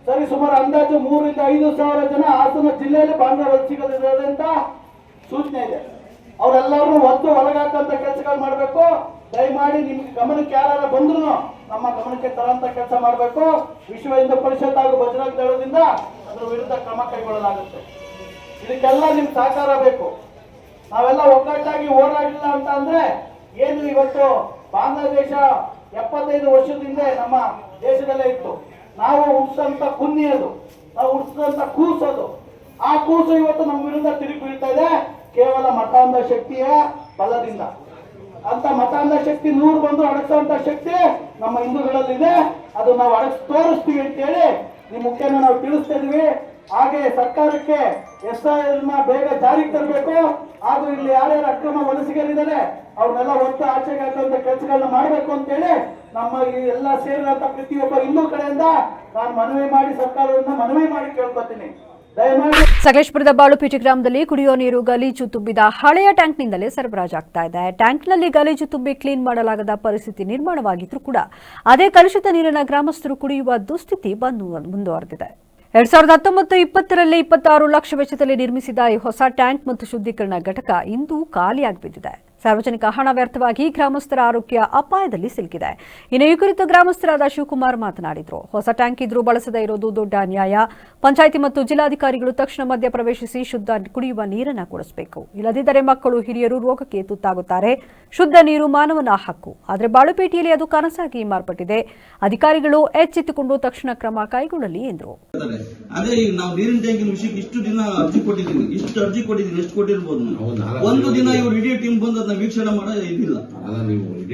ಸರಿ, ಸುಮಾರು ಅಂದಾಜು 3,000 ರಿಂದ 5,000 ಜನ ಹಾಸನ ಜಿಲ್ಲೆಯಲ್ಲಿ ಬಾಂಗ್ಲಾ ವಲಸಿಗರಿದ್ದಾರೆ ಅಂತ ಸೂಚನೆ ಇದೆ. ಅವರೆಲ್ಲರೂ ಒತ್ತು ಹೊರಗಾಕಂತ ಕೆಲಸಗಳು ಮಾಡಬೇಕು. ದಯಮಾಡಿ ನಿಮ್ಗೆ ಗಮನಕ್ಕೆ ಯಾರು ಬಂದ್ರು ನಮ್ಮ ಗಮನಕ್ಕೆ ತರಂತ ಕೆಲಸ ಮಾಡಬೇಕು. ವಿಶ್ವ ಹಿಂದೂ ಪರಿಷತ್ ಹಾಗೂ ಬಜರಂಗ ದಳದಿಂದ ಅದರ ವಿರುದ್ಧ ಕ್ರಮ ಕೈಗೊಳ್ಳಲಾಗುತ್ತೆ. ಇದಕ್ಕೆಲ್ಲ ನಿಮ್ ಸಹಕಾರ ಬೇಕು. ನಾವೆಲ್ಲ ಒಗ್ಗಟ್ಟಾಗಿ ಹೋರಾಡಿಲ್ಲ ಅಂತ ಅಂದ್ರೆ ಏನು, ಇವತ್ತು ಬಾಂಗ್ಲಾದೇಶ 75 ವರ್ಷದಿಂದ ನಮ್ಮ ದೇಶದಲ್ಲೇ ಇತ್ತು. ನಾವು ಉಡ್ಸಂತ ಕುನ್ನಿ ಅದು, ನಾವು ಉಡ್ಸಂತ ಕೂಸದು. ಆ ಕೂಸು ಇವತ್ತು ನಮ್ಮ ವಿರುದ್ಧ ತಿರುಗಿ ಬೀಳ್ತಾ ಇದೆ ಕೇವಲ ಮತಾಂಧ ಶಕ್ತಿಯ ಬಲದಿಂದ. ಅಂತ ಮತಾಂಧ ಶಕ್ತಿ 100 ಬಂದು ಅಡಗಿಸುವಂತ ಶಕ್ತಿ ನಮ್ಮ ಹಿಂದೂಗಳಲ್ಲಿದೆ. ಅದು ನಾವು ಅಡಗಿಸಿ ತೋರಿಸ್ತೀವಿ ಅಂತೇಳಿ ನಿಮ್ಮ ಮುಖ್ಯನ ನಾವು ತಿಳಿಸ್ತಾ ಇದೀವಿ. ಹಾಗೆ ಸರ್ಕಾರಕ್ಕೆ SIR ಬೇಗ ಜಾರಿಗೆ ತರಬೇಕು. ಹಾಗೂ ಇಲ್ಲಿ ಯಾರ್ಯಾರು ಅಕ್ರಮ ವಲಸಿಗರಿದ್ದಾರೆ ಅವ್ರನ್ನೆಲ್ಲ ಒತ್ತು ಆಚೆಗೆ ಹಾಕುವಂತ ಕೆಲಸಗಳನ್ನ ಮಾಡಬೇಕು ಅಂತೇಳಿ ನಮ್ಮ ಈ ಎಲ್ಲ ಸೇರಿದಂತ ಪ್ರತಿಯೊಬ್ಬ ಹಿಂದೂ ಕಡೆಯಿಂದ ನಾನು ಸರ್ಕಾರದಿಂದ ಮನವಿ ಮಾಡಿ ಕೇಳ್ಕೊತೀನಿ. ದಯಮಾಡಿ ಸಕಲೇಶಪುರದ ಬಾಳುಪೇಟೆ ಗ್ರಾಮದಲ್ಲಿ ಕುಡಿಯುವ ನೀರು ಗಲೀಜು ತುಂಬಿದ ಹಳೆಯ ಟ್ಯಾಂಕ್ನಿಂದಲೇ ಸರಬರಾಜಾಗ್ತಾ ಇದೆ. ಟ್ಯಾಂಕ್ನಲ್ಲಿ ಗಲೀಜು ತುಂಬಿ ಕ್ಲೀನ್ ಮಾಡಲಾಗದ ಪರಿಸ್ಥಿತಿ ನಿರ್ಮಾಣವಾಗಿದ್ರೂ ಕೂಡ ಅದೇ ಕಲುಷಿತ ನೀರನ್ನು ಗ್ರಾಮಸ್ಥರು ಕುಡಿಯುವ ದುಸ್ಥಿತಿ ಮುಂದುವರೆದಿದೆ. 2019-20ರಲ್ಲಿ 26 ಲಕ್ಷ ವೆಚ್ಚದಲ್ಲಿ ನಿರ್ಮಿಸಿದ ಈ ಹೊಸ ಟ್ಯಾಂಕ್ ಮತ್ತು ಶುದ್ಧೀಕರಣ ಘಟಕ ಇಂದು ಖಾಲಿಯಾಗಿ ಬಿದ್ದಿದೆ. ಸಾರ್ವಜನಿಕ ಹಣ ವ್ಯರ್ಥವಾಗಿ ಗ್ರಾಮಸ್ಥರ ಆರೋಗ್ಯ ಅಪಾಯದಲ್ಲಿ ಸಿಲುಕಿದೆ. ಇನ್ನು ಈ ಕುರಿತು ಗ್ರಾಮಸ್ಥರಾದ ಶಿವಕುಮಾರ್ ಮಾತನಾಡಿದರು. ಹೊಸ ಟ್ಯಾಂಕ್ ಇದ್ರೂ ಬಳಸದೇ ಇರೋದು ದೊಡ್ಡ ಅನ್ಯಾಯ. ಪಂಚಾಯಿತಿ ಮತ್ತು ಜಿಲ್ಲಾಧಿಕಾರಿಗಳು ತಕ್ಷಣ ಮಧ್ಯ ಪ್ರವೇಶಿಸಿ ಶುದ್ಧ ಕುಡಿಯುವ ನೀರನ್ನು ಕೊಡಿಸಬೇಕು. ಇಲ್ಲದಿದ್ದರೆ ಮಕ್ಕಳು ಹಿರಿಯರು ರೋಗಕ್ಕೆ ತುತ್ತಾಗುತ್ತಾರೆ. ಶುದ್ಧ ನೀರು ಮಾನವನ ಹಕ್ಕು. ಆದರೆ ಬಾಳುಪೇಟೆಯಲ್ಲಿ ಅದು ಕನಸಾಗಿ ಮಾರ್ಪಟ್ಟಿದೆ. ಅಧಿಕಾರಿಗಳು ಎಚ್ಚೆತ್ತುಕೊಂಡು ತಕ್ಷಣ ಕ್ರಮ ಕೈಗೊಳ್ಳಲಿ ಎಂದರು. ಅದೇ ಈಗ ನಾವು ನೀರಿನ ಟ್ಯಾಂಕಿನ ವಿಷಯಕ್ಕೆ ಇಷ್ಟು ದಿನ ಅರ್ಜಿ ಕೊಟ್ಟಿದ್ದೀನಿ, ಎಷ್ಟು ಕೊಟ್ಟಿರ್ಬೋದು. ಒಂದು ದಿನ ಇವ್ರು ಇಡೀ ಟೀಮ್ ಬಂದು ಅದನ್ನ ವೀಕ್ಷಣೆ ಮಾಡೋ ಇದಿಲ್ಲ.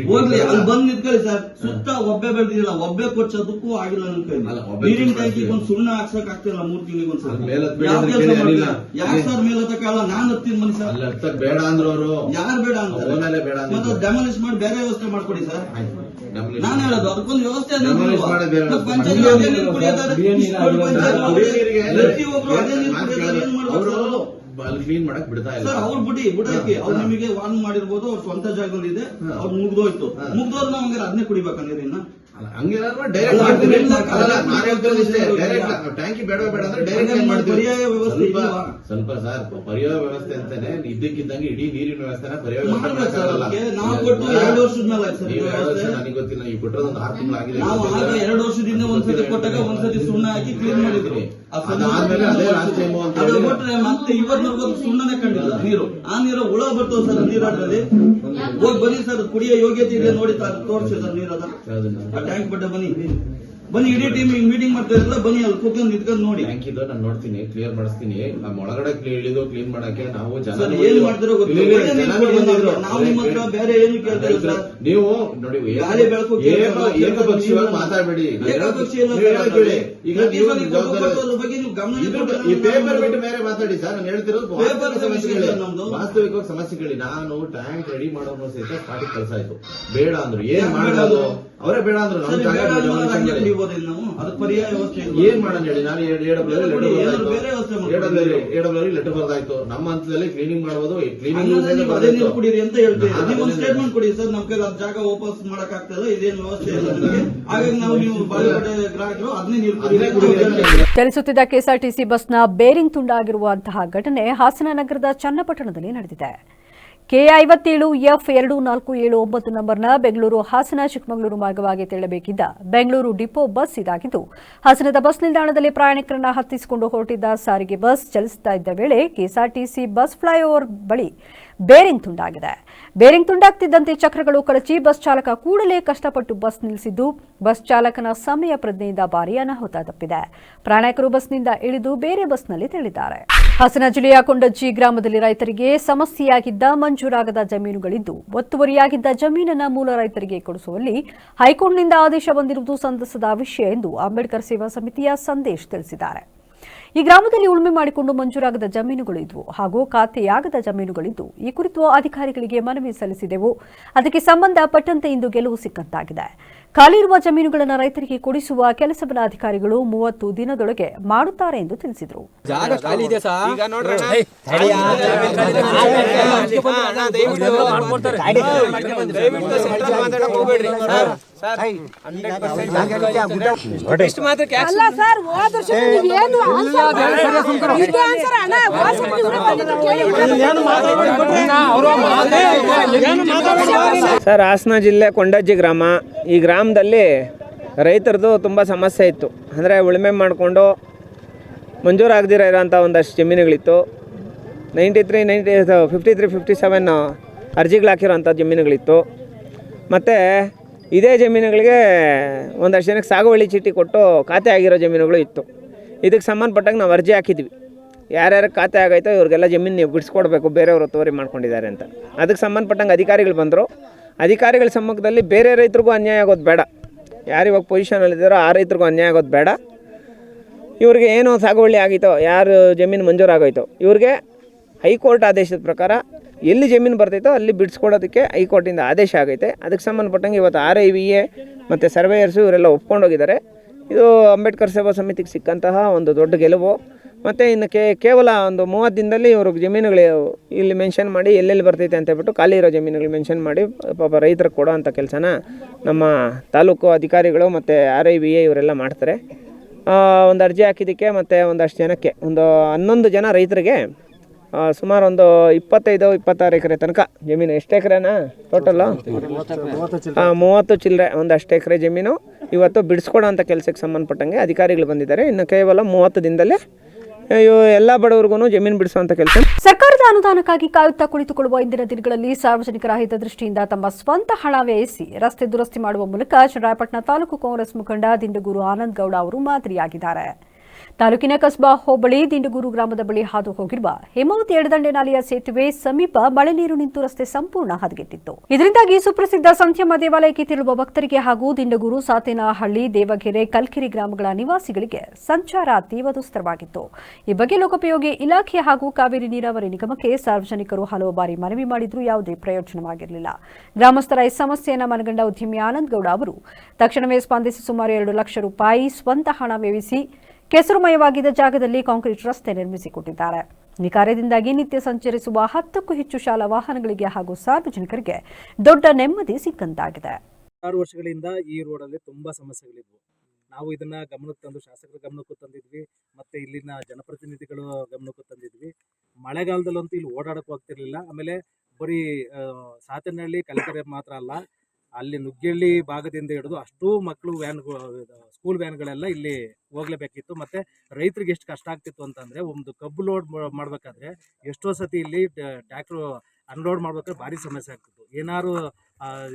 ಹೋಗ್ಲಿ, ಅಲ್ಲಿ ಬಂದ್ ನಿಂತ್ಕೊಳ್ಳಿ ಸರ್. ಸುತ್ತ ಒಬ್ಬೆ ಬೆಳೆದಿಲ್ಲ, ಒಬ್ಬೆ ಕೊಚ್ಚೋದಕ್ಕೂ ಆಗಿಲ್ಲ ನನ್ನ ಕೈ. ನೀರಿನ ಟ್ಯಾಂಕಿಗೆ ಒಂದು ಸುಣ್ಣ ಹಾಕ್ಸಕ್ ಆಗ್ತಿಲ್ಲ 3 ತಿಂಗಳಿಗೆ ಒಂದ್ಸಲ. ಯಾಕೆ ಸರ್ ಮೇಲತ್ತಕ್ಕಲ್ಲ? ನಾನ್ ಹತ್ತೀನಿ ಮನೆ ಸರ್. ಬೇಡ ಅಂದ್ರು ಅವರು. ಯಾರು ಬೇಡ ಅಂತ ಮತ್ತೆ ಡೆಮಾಲಿಷ್ ಮಾಡಿ ಬೇರೆ ವ್ಯವಸ್ಥೆ ಮಾಡ್ಕೊಡಿ ಸರ್. ನಾನು ಹೇಳೋದು ಅದಕ್ಕೊಂದು ವ್ಯವಸ್ಥೆ ಕ್ಲೀನ್ ಮಾಡಕ್ ಬಿಡ್ತಾ ಇಲ್ಲ ಸರ್. ಅವ್ರು ಬಿಡಾಕಿ ಅವ್ರು ನಿಮಗೆ ವಾರ್ನ್ ಮಾಡಿರ್ಬೋದು. ಅವ್ರ ಸ್ವಂತ ಜಾಗದಲ್ಲಿ ಇದೆ, ಅವ್ರು ಮುಗ್ದೋಯ್ತು. ಮುಗ್ದೋರ್ ನಾವ್ ಹಂಗಾರೆ ಅದನ್ನೇ ಕುಡಿಬೇಕಂದ್ರೆ ಇನ್ನ ಟ್ಯಾಂಕಿ ಬೇಡ ಅಂದ್ರೆ ಡೈರೆಕ್ಟ್ ಮಾಡ್ತೀವಿ. ಪರ್ಯಾಯ ವ್ಯವಸ್ಥೆ ಸ್ವಲ್ಪ ಸರ್, ಪರ್ಯಾಯ ವ್ಯವಸ್ಥೆ ಅಂತಾನೆ ಇದ್ದಕ್ಕಿದ್ದಂಗೆ ಇಡೀ ನೀರಿನ ವ್ಯವಸ್ಥೆನ ಪರ್ಯಾಯ ವ್ಯವಸ್ಥೆ ನಾವು ಕೊಟ್ಟು 2 ವರ್ಷದ ಮೇಲೆ ನನಗೆ ಗೊತ್ತಿಲ್ಲ. ನೀವು ಕೊಟ್ಟರೆ ಒಂದು 6 ತಿಂಗಳಾಗಿದೆ. ನಾವು ಆಗ 2 ವರ್ಷದಿಂದ ಒಂದ್ಸತಿ ಕೊಟ್ಟಾಗ ಒಂದ್ಸತಿ ಸುಣ್ಣ ಹಾಕಿ ಕ್ಲೀನ್ ಮಾಡಿದ್ವಿ. ಅದಾದ್ಮೇಲೆ ಅದೇ ಲಾಸ್ಟ್ ಟೈಮ್ ಅದು ಕೊಟ್ರೆ ಮತ್ತೆ ಇವತ್ತಿನವರೆಗೂ ಸುಣ್ಣನೆ ಕಂಡಿಲ್ಲ ನೀರು. ಆ ನೀರು ಹುಳ ಬರ್ತವೆ ಸರ್ ನೀರಾಟದಲ್ಲಿ. ಹೋಗಿ ಬನ್ನಿ ಸರ್, ಕುಡಿಯೋ ಯೋಗ್ಯತೆ ಇದೆ ನೋಡಿ ತೋರಿಸಿ ಸರ್ ನೀರದ ಟ್ಯಾಂಕ್ ಬಡ್ಡ ಬನ್ನಿ ಇಡೀ ಟೀಮ್ ಮೀಟಿಂಗ್ ಮಾಡ್ತಾ ಇರಲ್ಲ. ಬನ್ನಿ ಅಲ್ಲಿ ಕೂತ್ಕೊಂಡು ನಿಂತ್ಕೊಂಡು ನೋಡಿ. ಟ್ಯಾಂಕ್ ಇದು ನಾನು ನೋಡ್ತೀನಿ, ಕ್ಲಿಯರ್ ಮಾಡಿಸ್ತೀನಿ. ನಮ್ಮ ಒಳಗಡೆ ಇಳಿದು ಕ್ಲೀನ್ ಮಾಡಕ್ಕೆ ನಾವು ಜನ ಏನ್ ಮಾಡ್ತಿರೋ ಗೊತ್ತಿಲ್ಲ. ನಾವು ನಿಮ್ಮ ಹತ್ರ ಬೇರೆ ಏನು ಕೇಳ್ತಾ ಇಲ್ಲ. ನೀವು ನೋಡಿ ಗಾಳಿ ಬೆಳಕು ಏಕಪಕ್ಷೀಯವಾಗಿ ಮಾತಾಡಬೇಡಿ. ಈಗ ನೀವು ಬಗ್ಗೆ ನೀವು ಗಮನ ಈ ಪೇಪರ್ ಬಿಟ್ಟು ಬೇರೆ ಮಾತಾಡಿ ಸರ್. ನಾನು ಹೇಳ್ತಿರೋದು ವಾಸ್ತವಿಕವಾಗಿ ಸಮಸ್ಯೆಗಳು. ನಾನು ಟ್ಯಾಂಕ್ ರೆಡಿ ಮಾಡೋದು ಸಹಿತ ಸ್ಟಾರ್ಟಿಂಗ್ ಕೆಲಸ ಆಯ್ತು. ಬೇಡ ಅಂದ್ರು ಏನ್ ಮಾಡೋದು, ಅವರೇ ಬೇಡ ಅಂದ್ರು. ಏನ್ ಮಾಡೋಣ ಹೇಳಿ. ನಾನು ಲೆಟರ್ ಬರ್ದಾಯ್ತು. ನಮ್ಮ ಹಂತದಲ್ಲಿ ಕ್ಲೀನಿಂಗ್ ಮಾಡಬಹುದು. ಕ್ಲೀನಿಂಗ್ ಕುಡೀರಿ ಅಂತ ಹೇಳ್ತೀವಿ. ನೀವು ಸ್ಟೇಟ್ಮೆಂಟ್ ಕೊಡಿ ಸರ್. ನಮ್ ಕೈಲಿ ಜಾಗ ವಾಪಸ್ ಮಾಡಕ್ ಆಗ್ತದೆ, ಇದೇನು ವ್ಯವಸ್ಥೆ ಇಲ್ಲ ನಮಗೆ. ಹಾಗಾಗಿ ನಾವು ನೀವು ಬಾಳೆಪಡೆ ಗ್ರಾಹಕರು ಅದನ್ನೇ ನೀರು. ಚಲಿಸುತ್ತಿದ್ದ ಕೆಎಸ್ಆರ್ಟಿಸಿ ಬಸ್ನ ಬೇರಿಂಗ್ ತುಂಡಾಗಿರುವಂತಹ ಘಟನೆ ಹಾಸನ ನಗರದ ಚನ್ನಪಟ್ಟಣದಲ್ಲಿ ನಡೆದಿದೆ. K57F2479 ನಂಬರ್ನ ಬೆಂಗಳೂರು ಹಾಸನ ಚಿಕ್ಕಮಗಳೂರು ಮಾರ್ಗವಾಗಿ ತೆರಳಬೇಕಿದ್ದ ಬೆಂಗಳೂರು ಡಿಪೋ ಬಸ್ ಇದಾಗಿದ್ದು, ಹಾಸನದ ಬಸ್ ನಿಲ್ದಾಣದಲ್ಲಿ ಪ್ರಯಾಣಿಕರನ್ನ ಹತ್ತಿಸಿಕೊಂಡು ಹೊರಟಿದ್ದ ಸಾರಿಗೆ ಬಸ್ ಚಲಿಸುತ್ತಾ ಇದ್ದ ವೇಳೆ ಕೆಎಸ್ಆರ್ಟಿಸಿ ಬಸ್ ಫ್ಲೈಓವರ್ ಬಳಿ ಬೇರಿಂಗ್ ತುಂಡಾಗಿದೆ. ಬೇರಿಂಗ್ ತುಂಡಾಗ್ತಿದ್ದಂತೆ ಚಕ್ರಗಳು ಕಳಚಿ ಬಸ್ ಚಾಲಕ ಕೂಡಲೇ ಕಷ್ಟಪಟ್ಟು ಬಸ್ ನಿಲ್ಲಿಸಿದ್ದು, ಬಸ್ ಚಾಲಕನ ಸಮಯ ಪ್ರಜ್ಞೆಯಿಂದ ಭಾರೀ ಅನಾಹುತ ತಪ್ಪಿದೆ. ಪ್ರಯಾಣಿಕರು ಬಸ್ನಿಂದ ಇಳಿದು ಬೇರೆ ಬಸ್ನಲ್ಲಿ ತೆರಳಿದ್ದಾರೆ. ಹಾಸನ ಜಿಲ್ಲೆಯ ಕೊಂಡಜ್ಜಿ ಗ್ರಾಮದಲ್ಲಿ ರೈತರಿಗೆ ಸಮಸ್ಯೆಯಾಗಿದ್ದ ಮಂಜೂರಾಗದ ಜಮೀನುಗಳಿದ್ದು ಒತ್ತುವರಿಯಾಗಿದ್ದ ಜಮೀನನ್ನ ಮೂಲ ರೈತರಿಗೆ ಕೊಡಿಸುವಲ್ಲಿ ಹೈಕೋರ್ಟ್ನಿಂದ ಆದೇಶ ಬಂದಿರುವುದು ಸಂತಸದ ವಿಷಯ ಎಂದು ಅಂಬೇಡ್ಕರ್ ಸೇವಾ ಸಮಿತಿಯ ಸಂದೇಶ್ ತಿಳಿಸಿದ್ದಾರೆ. ಈ ಗ್ರಾಮದಲ್ಲಿ ಉಳುಮೆ ಮಾಡಿಕೊಂಡು ಮಂಜೂರಾಗದ ಜಮೀನುಗಳು ಇದ್ವು ಹಾಗೂ ಖಾತೆಯಾಗದ ಜಮೀನುಗಳಿದ್ದು ಈ ಕುರಿತು ಅಧಿಕಾರಿಗಳಿಗೆ ಮನವಿ ಸಲ್ಲಿಸಿದೆವು. ಅದಕ್ಕೆ ಸಂಬಂಧಪಟ್ಟಂತೆ ಇಂದು ಗೆಲುವು ಸಿಕ್ಕಂತಾಗಿದೆ. ಖಾಲಿ ಇರುವ ಜಮೀನುಗಳನ್ನು ರೈತರಿಗೆ ಕೊಡಿಸುವ ಕೆಲಸವನ್ನು ಅಧಿಕಾರಿಗಳು 30 ದಿನದೊಳಗೆ ಮಾಡುತ್ತಾರೆ ಎಂದು ತಿಳಿಸಿದರು. ಸರ್, ಹಾಸನ ಜಿಲ್ಲೆ ಕೊಂಡಜ್ಜಿ ಗ್ರಾಮ. ಈ ಗ್ರಾಮದಲ್ಲಿ ರೈತರದು ತುಂಬ ಸಮಸ್ಯೆ ಇತ್ತು. ಅಂದರೆ ಉಳುಮೆ ಮಾಡಿಕೊಂಡು ಮಂಜೂರಾಗದಿರ ಇರೋಂಥ ಒಂದಷ್ಟು ಜಮೀನುಗಳಿತ್ತು. 53, 57 ಅರ್ಜಿಗಳು ಹಾಕಿರೋಂಥ ಜಮೀನುಗಳಿತ್ತು. ಮತ್ತು ಇದೇ ಜಮೀನುಗಳಿಗೆ ಒಂದಷ್ಟು ಜನಕ್ಕೆ ಸಾಗುವಳಿ ಚೀಟಿ ಕೊಟ್ಟು ಖಾತೆ ಆಗಿರೋ ಜಮೀನುಗಳು ಇತ್ತು. ಇದಕ್ಕೆ ಸಂಬಂಧಪಟ್ಟಾಗ ನಾವು ಅರ್ಜಿ ಹಾಕಿದ್ವಿ. ಯಾರ್ಯಾರು ಖಾತೆ ಆಗೈತೋ ಇವ್ರಿಗೆಲ್ಲ ಜಮೀನು ನೀವು ಬಿಡಿಸ್ಕೊಡ್ಬೇಕು, ಬೇರೆಯವರು ಒತ್ತುವರಿ ಮಾಡ್ಕೊಂಡಿದ್ದಾರೆ ಅಂತ. ಅದಕ್ಕೆ ಸಂಬಂಧಪಟ್ಟಂಗೆ ಅಧಿಕಾರಿಗಳು ಬಂದರು. ಅಧಿಕಾರಿಗಳ ಸಮ್ಮುಖದಲ್ಲಿ ಬೇರೆ ರೈತರಿಗೂ ಅನ್ಯಾಯ ಆಗೋದು ಬೇಡ, ಯಾರು ಇವಾಗ ಪೊಸಿಷನಲ್ಲಿದ್ದಾರೋ ಆ ರೈತರಿಗೂ ಅನ್ಯಾಯ ಆಗೋದು ಬೇಡ. ಇವ್ರಿಗೆ ಏನು ಸಾಗುವಳಿ ಆಗಿತ್ತೋ, ಯಾರು ಜಮೀನು ಮಂಜೂರಾಗೋಯ್ತೋ ಇವ್ರಿಗೆ ಹೈಕೋರ್ಟ್ ಆದೇಶದ ಪ್ರಕಾರ ಎಲ್ಲಿ ಜಮೀನು ಬರ್ತೈತೋ ಅಲ್ಲಿ ಬಿಡಿಸ್ಕೊಡೋದಕ್ಕೆ ಹೈಕೋರ್ಟಿಂದ ಆದೇಶ ಆಗೈತೆ. ಅದಕ್ಕೆ ಸಂಬಂಧಪಟ್ಟಂಗೆ ಇವತ್ತು RIVA ಮತ್ತು ಸರ್ವೇಯರ್ಸು ಇವರೆಲ್ಲ ಒಪ್ಕೊಂಡೋಗಿದ್ದಾರೆ. ಇದು ಅಂಬೇಡ್ಕರ್ ಸೇವಾ ಸಮಿತಿಗೆ ಸಿಕ್ಕಂತಹ ಒಂದು ದೊಡ್ಡ ಗೆಲುವು. ಮತ್ತು ಇನ್ನು ಕೇವಲ ಒಂದು 30 ದಿನದಲ್ಲಿ ಇವ್ರಿಗೆ ಜಮೀನುಗಳು ಇಲ್ಲಿ ಮೆನ್ಷನ್ ಮಾಡಿ ಎಲ್ಲೆಲ್ಲಿ ಬರ್ತೈತೆ ಅಂತ ಹೇಳ್ಬಿಟ್ಟು ಖಾಲಿ ಇರೋ ಜಮೀನುಗಳು ಮೆನ್ಷನ್ ಮಾಡಿ ಪಾಪ ರೈತರಿಗೆ ಕೊಡೋ ಅಂಥ ಕೆಲಸನ ನಮ್ಮ ತಾಲೂಕು ಅಧಿಕಾರಿಗಳು ಮತ್ತು RIVA ಇವರೆಲ್ಲ ಮಾಡ್ತಾರೆ. ಒಂದು ಅರ್ಜಿ ಹಾಕಿದ್ದಕ್ಕೆ ಮತ್ತು ಒಂದಷ್ಟು ಜನಕ್ಕೆ ಒಂದು 11 ಜನ ರೈತರಿಗೆ ಸುಮಾರು ಒಂದು 25-26 ಎಕರೆ ತನಕ ಜಮೀನು. ಎಷ್ಟು ಎಕರೆನಾ ಟೋಟಲ್ಲು? 30 ಚಿಲ್ಲರೆ, ಒಂದಷ್ಟು ಎಕರೆ ಜಮೀನು ಇವತ್ತು ಬಿಡಿಸ್ಕೊಡೋ ಅಂಥ ಕೆಲಸಕ್ಕೆ ಸಂಬಂಧಪಟ್ಟಂಗೆ ಅಧಿಕಾರಿಗಳು ಬಂದಿದ್ದಾರೆ. ಇನ್ನು ಕೇವಲ 30 ದಿನದಲ್ಲೇ ಎಲ್ಲ ಬಡವರಿಗೂ ಜಮೀನು ಬಿಡಿಸುವಂಥ ಕೆಲಸ. ಸರ್ಕಾರದ ಅನುದಾನಕ್ಕಾಗಿ ಕಾಯುತ್ತಾ ಕುಳಿತುಕೊಳ್ಳುವ ಇಂದಿನ ದಿನಗಳಲ್ಲಿ ಸಾರ್ವಜನಿಕರ ಹಿತದೃಷ್ಟಿಯಿಂದ ತಮ್ಮ ಸ್ವಂತ ಹಣ ವ್ಯಯಿಸಿ ರಸ್ತೆ ದುರಸ್ತಿ ಮಾಡುವ ಮೂಲಕ ಚನ್ನರಾಯಪಟ್ಟಣ ತಾಲೂಕು ಕಾಂಗ್ರೆಸ್ ಮುಖಂಡ ದಿಂಡಗೂರು ಆನಂದ್ ಗೌಡ ಅವರು ಮಾದರಿಯಾಗಿದ್ದಾರೆ. ತಾಲೂಕಿನ ಕಸ್ಬಾ ಹೋಬಳಿ ದಿಂಡಗೂರು ಗ್ರಾಮದ ಬಳಿ ಹಾದು ಹೋಗಿರುವ ಹೇಮಾವತಿ ಎಡದಂಡೆ ನಾಲೆಯ ಸೇತುವೆ ಸಮೀಪ ಮಳೆ ನೀರು ನಿಂತು ರಸ್ತೆ ಸಂಪೂರ್ಣ ಹದಗೆಟ್ಟಿತ್ತು. ಇದರಿಂದಾಗಿ ಸುಪ್ರಸಿದ್ಧ ಸಂಧ್ಯಮ್ಮ ದೇವಾಲಯಕ್ಕೆ ತೆರಳುವ ಭಕ್ತರಿಗೆ ಹಾಗೂ ದಿಂಡಗೂರು, ಸಾತೇನಹಳ್ಳಿ, ದೇವಗೆರೆ, ಕಲ್ಕೆರೆ ಗ್ರಾಮಗಳ ನಿವಾಸಿಗಳಿಗೆ ಸಂಚಾರ ತೀವ್ರ ದುಸ್ತರವಾಗಿತ್ತು. ಈ ಬಗ್ಗೆ ಲೋಕೋಪಯೋಗಿ ಇಲಾಖೆ ಹಾಗೂ ಕಾವೇರಿ ನೀರಾವರಿ ನಿಗಮಕ್ಕೆ ಸಾರ್ವಜನಿಕರು ಹಲವು ಬಾರಿ ಮನವಿ ಮಾಡಿದ್ರೂ ಯಾವುದೇ ಪ್ರಯೋಜನವಾಗಿರಲಿಲ್ಲ. ಗ್ರಾಮಸ್ಥರ ಈ ಸಮಸ್ಯೆಯನ್ನು ಮನಗಂಡ ಉದ್ಯಮಿ ಆನಂದ್ ಗೌಡ ಅವರು ತಕ್ಷಣವೇ ಸ್ಪಂದಿಸಿ ಸುಮಾರು 2 ಲಕ್ಷ ರೂಪಾಯಿ ಸ್ವಂತ ಹಣ ವ್ಯಯಿಸಿ ಕೆಸರುಮಯವಾಗಿದ್ದ ಜಾಗದಲ್ಲಿ ಕಾಂಕ್ರೀಟ್ ರಸ್ತೆ ನಿರ್ಮಿಸಿಕೊಟ್ಟಿದ್ದಾರೆ. ಈ ಕಾರ್ಯದಿಂದಾಗಿ ನಿತ್ಯ ಸಂಚರಿಸುವ 10ಕ್ಕೂ ಹೆಚ್ಚು ಶಾಲಾ ವಾಹನಗಳಿಗೆ ಹಾಗೂ ಸಾರ್ವಜನಿಕರಿಗೆ ದೊಡ್ಡ ನೆಮ್ಮದಿ ಸಿಕ್ಕಂತಾಗಿದೆ. 6 ವರ್ಷಗಳಿಂದ ಈ ರೋಡಲ್ಲಿ ತುಂಬಾ ಸಮಸ್ಯೆಗಳಿದ್ವು. ನಾವು ಇದನ್ನ ಗಮನಕ್ಕೆ ತಂದು ಶಾಸಕರ ಗಮನಕ್ಕೂ ತಂದಿದ್ವಿ, ಮತ್ತೆ ಇಲ್ಲಿನ ಜನಪ್ರತಿನಿಧಿಗಳು ಗಮನಕ್ಕೂ ತಂದಿದ್ವಿ. ಮಳೆಗಾಲದಲ್ಲಂತೂ ಇಲ್ಲಿ ಓಡಾಡಕ್ಕೂ ಆಗ್ತಿರ್ಲಿಲ್ಲ. ಆಮೇಲೆ ಬರೀ ಸಾತೇನಹಳ್ಳಿ, ಕಲ್ಕೆರೆ ಮಾತ್ರ ಅಲ್ಲ, ಅಲ್ಲಿ ನುಗ್ಗೇಹಳ್ಳಿ ಭಾಗದಿಂದ ಹಿಡಿದು ಅಷ್ಟೂ ಮಕ್ಕಳು ಸ್ಕೂಲ್ ವ್ಯಾನ್ಗಳೆಲ್ಲ ಇಲ್ಲಿ ಹೋಗ್ಲೇಬೇಕಿತ್ತು. ಮತ್ತೆ ರೈತರಿಗೆ ಎಷ್ಟು ಕಷ್ಟ ಆಗ್ತಿತ್ತು ಅಂತಂದ್ರೆ, ಒಂದು ಕಬ್ಬು ಲೋಡ್ ಮಾಡ್ಬೇಕಾದ್ರೆ ಎಷ್ಟೋ ಸತಿ ಇಲ್ಲಿ ಟ್ರ್ಯಾಕ್ಟರ್ ಅನ್ಲೋಡ್ ಮಾಡ್ಬೇಕಾದ್ರೆ ಭಾರಿ ಸಮಸ್ಯೆ ಆಗ್ತಿತ್ತು. ಏನಾದ್ರು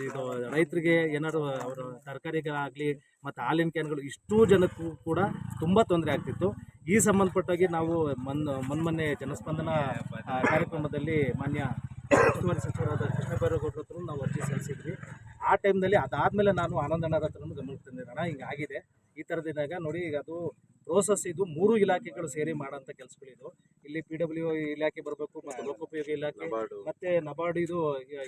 ಇದು ರೈತರಿಗೆ ಏನಾದ್ರು ಅವರು ತರಕಾರಿಗಳಾಗಲಿ ಮತ್ತು ಹಾಲಿನ ಕ್ಯಾನ್ಗಳು ಇಷ್ಟೂ ಜನಕ್ಕೂ ಕೂಡ ತುಂಬ ತೊಂದರೆ ಆಗ್ತಿತ್ತು. ಈ ಸಂಬಂಧಪಟ್ಟಾಗಿ ನಾವು ಮೊನ್ನೆ ಜನಸ್ಪಂದನ ಕಾರ್ಯಕ್ರಮದಲ್ಲಿ ಮಾನ್ಯ ಉಸ್ತುವಾರಿ ಸಚಿವರಾದ ಕೃಷ್ಣ ಬೈರೇಗೌಡರ ಹತ್ರ ನಾವು ಅರ್ಜಿ ಸಲ್ಲಿಸಿದ್ವಿ. ಆ ಟೈಮ್ನಲ್ಲಿ ಅದಾದಮೇಲೆ ನಾನು ಆನಂದಣ್ಣರ ಹತ್ರ ಗಮನಕ್ಕೆ ತಂದಿರೋಣ, ಹಿಂಗಾಗಿದೆ ಈ ಥರದಿದ್ದಾಗ ನೋಡಿ, ಈಗ ಅದು ಪ್ರೋಸೆಸ್ ಇದು 3 ಇಲಾಖೆಗಳು ಸೇರಿ ಮಾಡೋಂಥ ಕೆಲಸಗಳಿದು. ಇಲ್ಲಿ PW ಇಲಾಖೆ ಬರಬೇಕು, ಮತ್ತು ಲೋಕೋಪಯೋಗಿ ಇಲಾಖೆ, ಮತ್ತು ನಬಾರ್ಡ್, ಇದು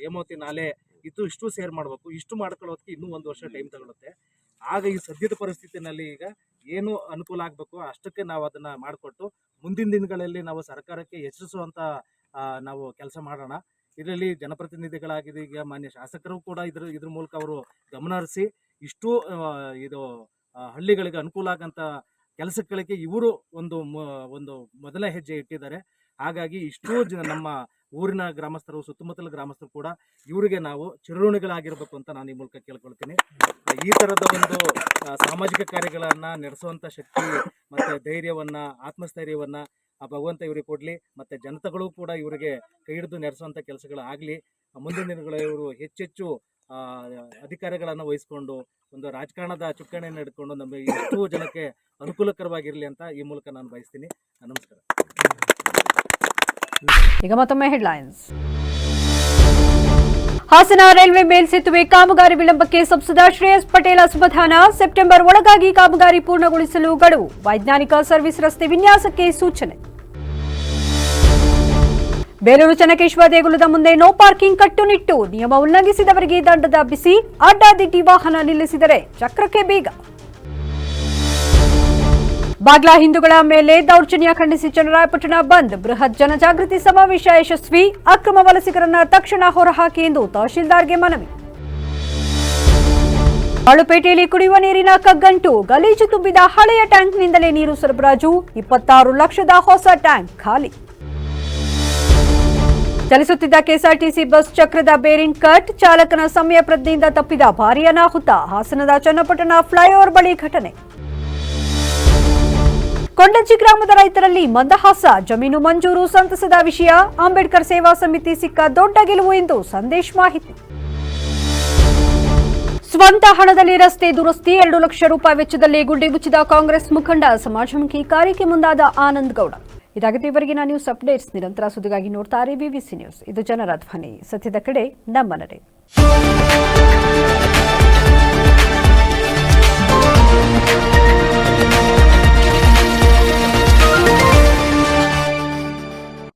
ಹೇಮಾವತಿ ನಾಲೆ, ಇಷ್ಟು ಸೇರ್ ಮಾಡಬೇಕು. ಇಷ್ಟು ಮಾಡ್ಕೊಳ್ಳೋದಕ್ಕೆ ಇನ್ನೂ 1 ವರ್ಷ ಟೈಮ್ ತಗೊಳುತ್ತೆ. ಆಗ ಈ ಸದ್ಯದ ಪರಿಸ್ಥಿತಿನಲ್ಲಿ ಈಗ ಏನು ಅನುಕೂಲ ಆಗಬೇಕು ಅಷ್ಟಕ್ಕೆ ನಾವು ಅದನ್ನು ಮಾಡಿಕೊಟ್ಟು ಮುಂದಿನ ದಿನಗಳಲ್ಲಿ ನಾವು ಸರ್ಕಾರಕ್ಕೆ ಎಚ್ಚರಿಸುವಂಥ ನಾವು ಕೆಲಸ ಮಾಡೋಣ. ಇದರಲ್ಲಿ ಜನಪ್ರತಿನಿಧಿಗಳಾಗಿದೆ, ಈಗ ಮಾನ್ಯ ಶಾಸಕರು ಕೂಡ ಇದ್ರ ಮೂಲಕ ಅವರು ಗಮನ ಹರಿಸಿ ಇಷ್ಟು ಇದು ಹಳ್ಳಿಗಳಿಗೆ ಅನುಕೂಲ ಆಗಂತ ಕೆಲಸಗಳಿಗೆ ಇವರು ಒಂದು ಮೊದಲ ಹೆಜ್ಜೆ ಇಟ್ಟಿದ್ದಾರೆ. ಹಾಗಾಗಿ ಇಷ್ಟೂ ನಮ್ಮ ಊರಿನ ಗ್ರಾಮಸ್ಥರು, ಸುತ್ತಮುತ್ತಲ ಗ್ರಾಮಸ್ಥರು ಕೂಡ ಇವರಿಗೆ ನಾವು ಚಿರಋಣಿಗಳಾಗಿರ್ಬೇಕು ಅಂತ ನಾನು ಈ ಮೂಲಕ ಕೇಳ್ಕೊಳ್ತೀನಿ. ಈ ಥರದ ಒಂದು ಸಾಮಾಜಿಕ ಕಾರ್ಯಗಳನ್ನು ನಡೆಸುವಂಥ ಶಕ್ತಿ ಮತ್ತು ಧೈರ್ಯವನ್ನು, ಆತ್ಮಸ್ಥೈರ್ಯವನ್ನು ಆ ಭಗವಂತ ಇವರಿಗೆ ಕೊಡಲಿ. ಮತ್ತು ಜನತೆಗಳು ಕೂಡ ಇವರಿಗೆ ಕೈ ಹಿಡಿದು ನಡೆಸುವಂಥ ಕೆಲಸಗಳು ಆಗಲಿ. ಮುಂದಿನ ದಿನಗಳ ಇವರು ಹೆಚ್ಚೆಚ್ಚು ಅಧಿಕಾರಿಗಳನ್ನು ವಹಿಸಿಕೊಂಡು ಒಂದು ರಾಜಕಾರಣದ ಚುಕ್ಕಾಣಿಯನ್ನು ಹಿಡ್ಕೊಂಡು ನಮಗೆ ಇಷ್ಟು ಜನಕ್ಕೆ ಅನುಕೂಲಕರವಾಗಿರಲಿ ಅಂತ ಈ ಮೂಲಕ ನಾನು ಬಯಸ್ತೀನಿ. ನಮಸ್ಕಾರ. ಈಗ ಮತ್ತೊಮ್ಮೆ ಹೆಡ್ಲೈನ್ಸ್. ಹಾಸನ ರೈಲ್ವೆ ಮೇಲ್ಸೇತುವೆ ಕಾಮಗಾರಿ ವಿಳಂಬಕ್ಕೆ ಸಂಸದ ಶ್ರೇಯಸ್ ಪಟೇಲ್ ಅಸಮಾಧಾನ. ಸೆಪ್ಟೆಂಬರ್ ಒಳಗಾಗಿ ಕಾಮಗಾರಿ ಪೂರ್ಣಗೊಳಿಸಲು ಗಡುವು. ವೈಜ್ಞಾನಿಕ ಸರ್ವಿಸ್ ರಸ್ತೆ ವಿನ್ಯಾಸಕ್ಕೆ ಸೂಚನೆ. ಬೇಲೂರು ಚೆನ್ನಕೇಶವ ದೇಗುಲದ ಮುಂದೆ ನೋ ಪಾರ್ಕಿಂಗ್ ಕಟ್ಟುನಿಟ್ಟು. ನಿಯಮ ಉಲ್ಲಂಘಿಸಿದವರಿಗೆ ದಂಡದ ಬಿಸಿ. ಅಡ್ಡಾದಿಡ್ಡಿ ವಾಹನ ನಿಲ್ಲಿಸಿದರೆ ಚಕ್ರಕ್ಕೆ ಬೀಗ. ಬಾಗ್ಲಾ ಹಿಂದೂಗಳ ಮೇಲೆ ದೌರ್ಜನ್ಯ ಖಂಡಿಸಿ ಚನ್ನರಾಯಪಟ್ಟಣ ಬಂದ್. ಬೃಹತ್ ಜನಜಾಗೃತಿ ಸಮಾವೇಶ ಯಶಸ್ವಿ. ಅಕ್ರಮ ವಲಸಿಗರನ್ನ ತಕ್ಷಣ ಹೊರಹಾಕಿ ಎಂದು ತಹಶೀಲ್ದಾರ್ಗೆ ಮನವಿ. ಬಾಳುಪೇಟೆಯಲ್ಲಿ ಕುಡಿಯುವ ನೀರಿನ ಕಗ್ಗಂಟು. ಗಲೀಜು ತುಂಬಿದ ಹಳೆಯ ಟ್ಯಾಂಕ್ನಿಂದಲೇ ನೀರು ಸರಬರಾಜು. 26 ಲಕ್ಷದ ಹೊಸ ಟ್ಯಾಂಕ್ ಖಾಲಿ. ಚಲಿಸುತ್ತಿದ್ದ ಕೆಎಸ್ಆರ್ಟಿಸಿ ಬಸ್ ಚಕ್ರದ ಬೇರಿಂಗ್ ಕಟ್. ಚಾಲಕನ ಸಮಯ ಪ್ರಜ್ಞೆಯಿಂದ ತಪ್ಪಿದ ಭಾರೀ ಅನಾಹುತ. ಹಾಸನದ ಚನ್ನಪಟ್ಟಣ ಫ್ಲೈಓವರ್ ಬಳಿ ಘಟನೆ. ಕೊಂಡಜ್ಜಿ ಗ್ರಾಮದ ರೈತರಲ್ಲಿ ಮಂದಹಾಸ. ಜಮೀನು ಮಂಜೂರು ಸಂತಸದ ವಿಷಯ. ಅಂಬೇಡ್ಕರ್ ಸೇವಾ ಸಮಿತಿ ಸಿಕ್ಕ ದೊಡ್ಡ ಗೆಲುವು ಎಂದು ಸಂದೇಶ್ ಮಾಹಿತಿ. ಸ್ವಂತ ಹಣದಲ್ಲಿ ರಸ್ತೆ ದುರಸ್ತಿ. 2 ಲಕ್ಷ ರೂಪಾಯಿ ವೆಚ್ಚದಲ್ಲಿ ಗುಂಡಿ ಮುಚ್ಚಿದ ಕಾಂಗ್ರೆಸ್ ಮುಖಂಡ. ಸಮಾಜಮುಖಿ ಕಾರ್ಯಕ್ಕೆ ಮುಂದಾದ ಆನಂದ್ ಗೌಡ. ಇದಾಗಿತ್ತು ಇವರೆಗಿನ ನ್ಯೂಸ್ ಅಪ್ಡೇಟ್ಸ್. ನಿರಂತರ ಸುದ್ದಿಗಾಗಿ ನೋಡ್ತಾರೆ ವಿವಿಸಿ ನ್ಯೂಸ್. ಇದು ಜನರ ಧ್ವನಿ. ಸತ್ಯದ ಕಡೆ ನಮ್ಮ ನಡೆ.